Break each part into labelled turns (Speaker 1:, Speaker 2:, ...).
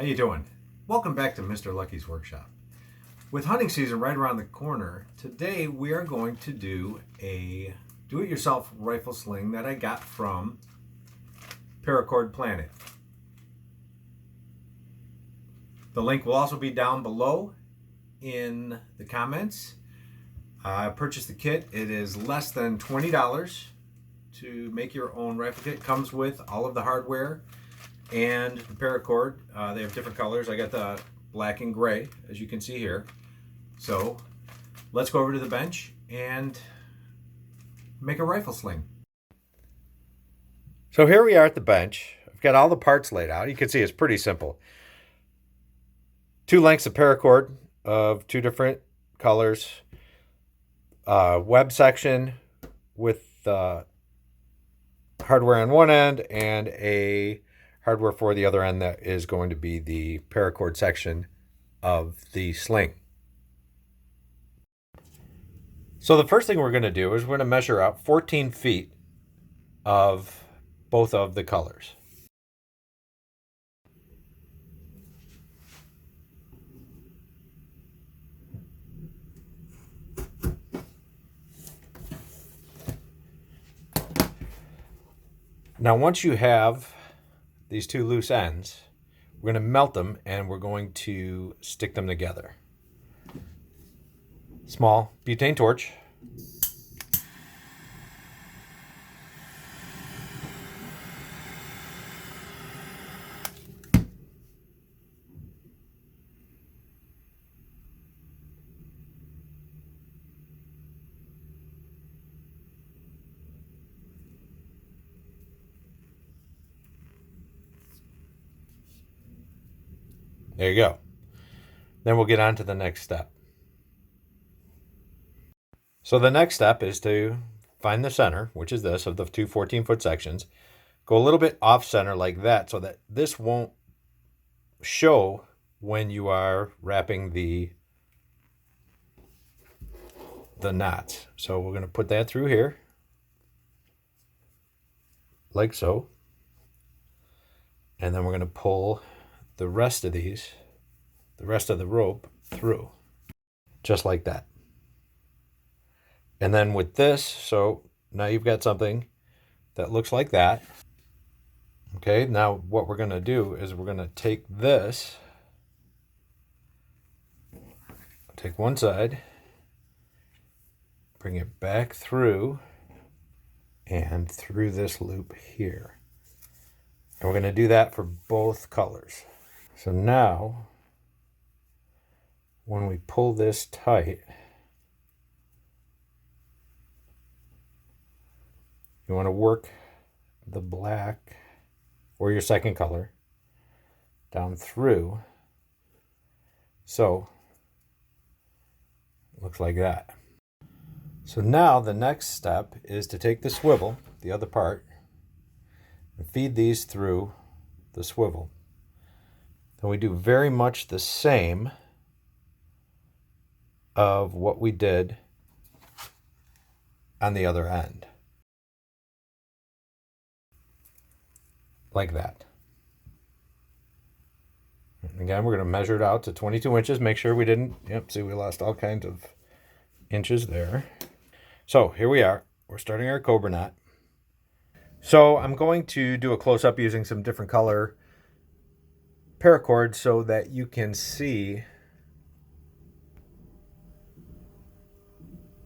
Speaker 1: How you doing? Welcome back to Mr. Lucky's Workshop. With hunting season right around the corner, today we are going to do a do-it-yourself rifle sling that I got from Paracord Planet. The link will also be down below in the comments. I purchased the kit. It is less than $20 to make your own rifle kit. It comes with all of the hardware and the paracord. They have different colors. I got the black and gray, as you can see here. So let's go over to the bench and make a rifle sling. So here we are at the bench. I've got all the parts laid out. You can see it's pretty simple. 2 lengths of paracord of 2 different colors. Web section with hardware on one end and a hardware for the other end that is going to be the paracord section of the sling. So the first thing we're going to do is we're going to measure out 14 feet of both of the colors. Now once you have these 2 loose ends, we're going to melt them and we're going to stick them together. Small butane torch. There you go. Then we'll get on to the next step. So the next step is to find the center, which is this, of the 2 14-foot sections. Go a little bit off center like that so that this won't show when you are wrapping the knots. So we're going to put that through here, like so. And then we're going to pull the rest of these, the rest of the rope through, just like that. And then with this, so now you've got something that looks like that. Okay, now what we're going to do is we're going to take this, take one side, bring it back through and through this loop here. And we're going to do that for both colors. So now, when we pull this tight, you want to work the black or your second color down through. So it looks like that. So now the next step is to take the swivel, the other part, and feed these through the swivel. Then we do very much the same of what we did on the other end. Like that. And again, we're going to measure it out to 22 inches. Make sure we didn't, see we lost all kinds of inches there. So here we are. We're starting our cobra knot. So I'm going to do a close-up using some different color paracord so that you can see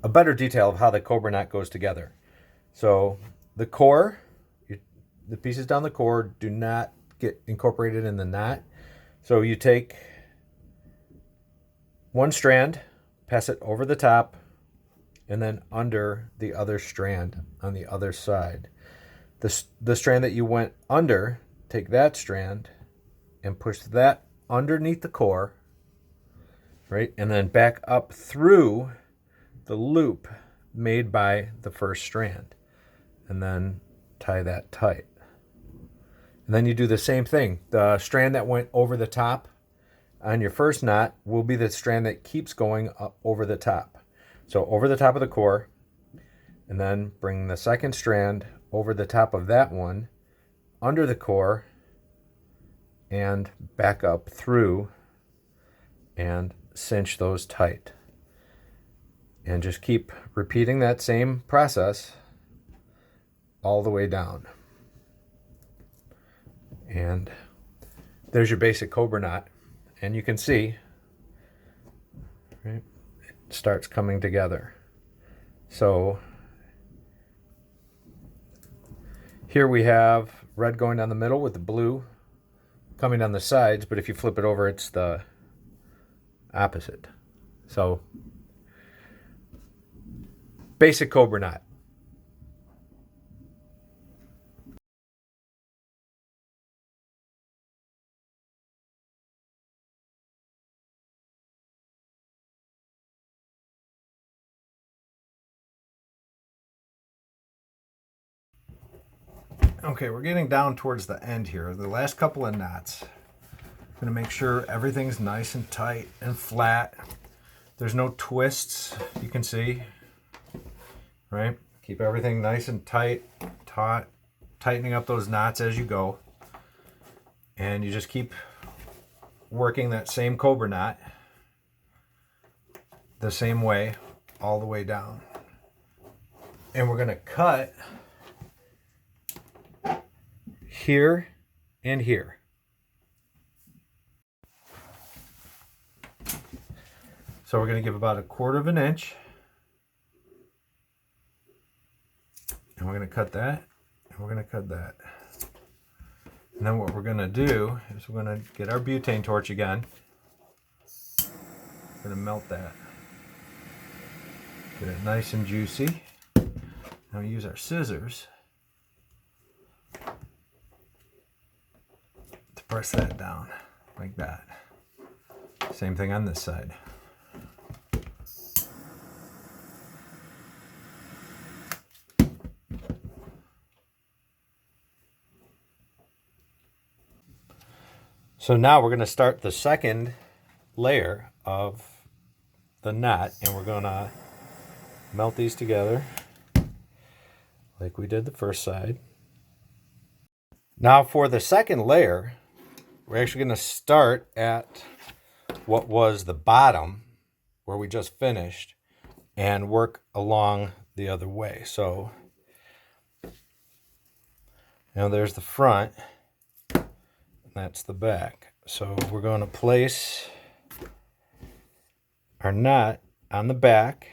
Speaker 1: a better detail of how the cobra knot goes together. So the core, the pieces down the core do not get incorporated in the knot. So you take one strand, pass it over the top, and then under the other strand on the other side. The strand that you went under, take that strand and push that underneath the core, right? And then back up through the loop made by the first strand. And then tie that tight. And then you do the same thing. The strand that went over the top on your first knot will be the strand that keeps going up over the top. So over the top of the core, and then bring the second strand over the top of that one, under the core, and back up through and cinch those tight. And just keep repeating that same process all the way down. And there's your basic cobra knot. And you can see, right, it starts coming together. So here we have red going down the middle with the blue coming down the sides, but if you flip it over, it's the opposite. So basic cobra knot. Okay, we're getting down towards the end here. The last couple of knots. I'm going to make sure everything's nice and tight and flat. There's no twists, you can see. Right? Keep everything nice and tight, taut, tightening up those knots as you go. And you just keep working that same cobra knot the same way all the way down. And we're going to cut here and here. So we're going to give about 1/4 of an inch. And we're going to cut that. And we're going to cut that. And then what we're going to do is we're going to get our butane torch again. We're going to melt that. Get it nice and juicy. Now we use our scissors to press that down like that. Same thing on this side. So now we're going to start the second layer of the knot, and we're going to melt these together like we did the first side. Now for the second layer, we're actually going to start at what was the bottom where we just finished and work along the other way. So now there's the front. That's the back. So we're going to place our knot on the back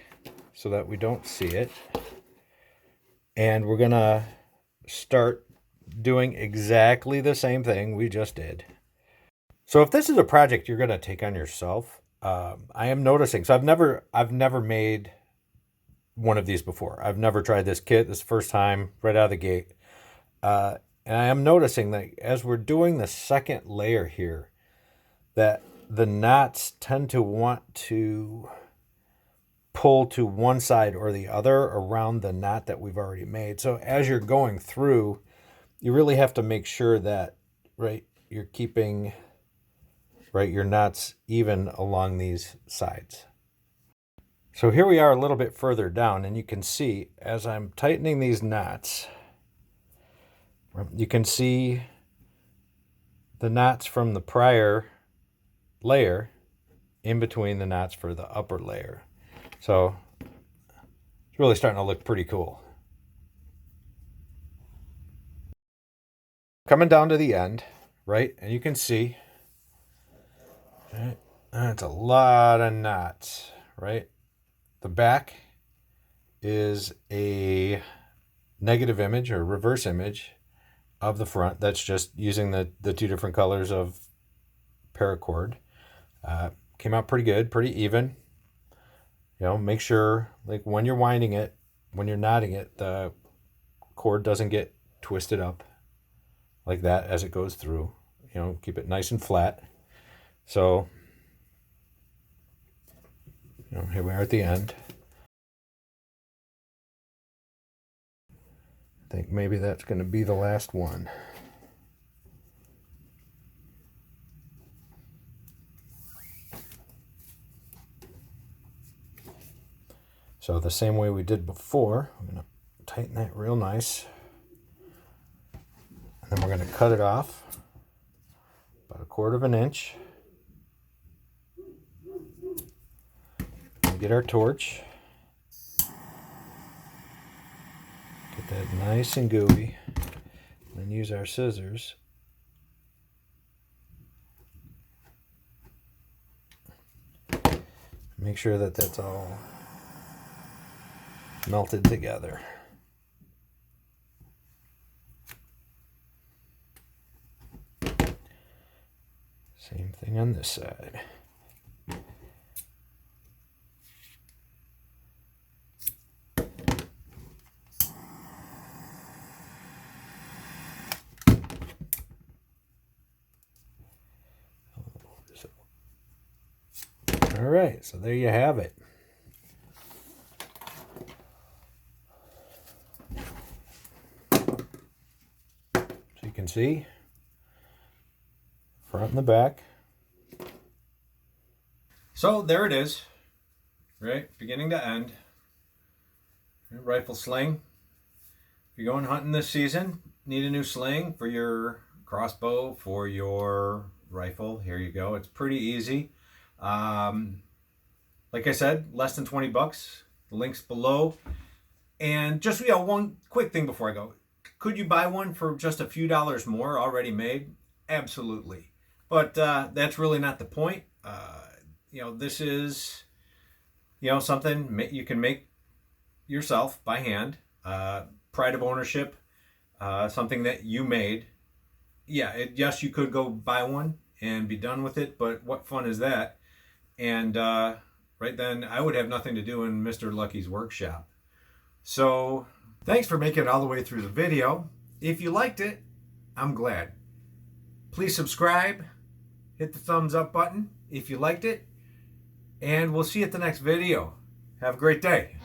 Speaker 1: so that we don't see it. And we're going to start doing exactly the same thing we just did. So if this is a project you're going to take on yourself, I am noticing. So I've never made one of these before. I've never tried this kit. This is the first time right out of the gate. And I am noticing that as we're doing the second layer here, that the knots tend to want to pull to one side or the other around the knot that we've already made. So as you're going through, you really have to make sure that, right, you're keeping, right, your knots even along these sides. So here we are a little bit further down, and you can see as I'm tightening these knots, you can see the knots from the prior layer in between the knots for the upper layer. So it's really starting to look pretty cool. Coming down to the end, right? And you can see, right, that's a lot of knots, right? The back is a negative image or reverse image of the front. That's just using the two different colors of paracord. Came out pretty good, pretty even. You know, make sure, like, when you're winding it, when you're knotting it, the cord doesn't get twisted up like that as it goes through. You know, keep it nice and flat. So, you know, here we are at the end. I think maybe that's going to be the last one. So the same way we did before, I'm going to tighten that real nice. And then we're going to cut it off 1/4 of an inch. We get our torch. Get that nice and gooey. Then use our scissors. Make sure that that's all melted together. Same thing on this side. All right, so there you have it. So you can see front and the back. So there it is, right? Beginning to end. Rifle sling. If you're going hunting this season, need a new sling for your crossbow, for your rifle, here you go. It's pretty easy. Like I said, less than 20 bucks. The link's below. And just, one quick thing before I go. Could you buy one for just a few dollars more already made? Absolutely. But that's really not the point. This is, something you can make yourself by hand. Pride of ownership. Something that you made. Yeah, yes, you could go buy one and be done with it, but what fun is that? And right then, I would have nothing to do in Mr. Lucky's workshop. So, thanks for making it all the way through the video. If you liked it, I'm glad. Please subscribe, hit the thumbs up button if you liked it, and we'll see you at the next video. Have a great day.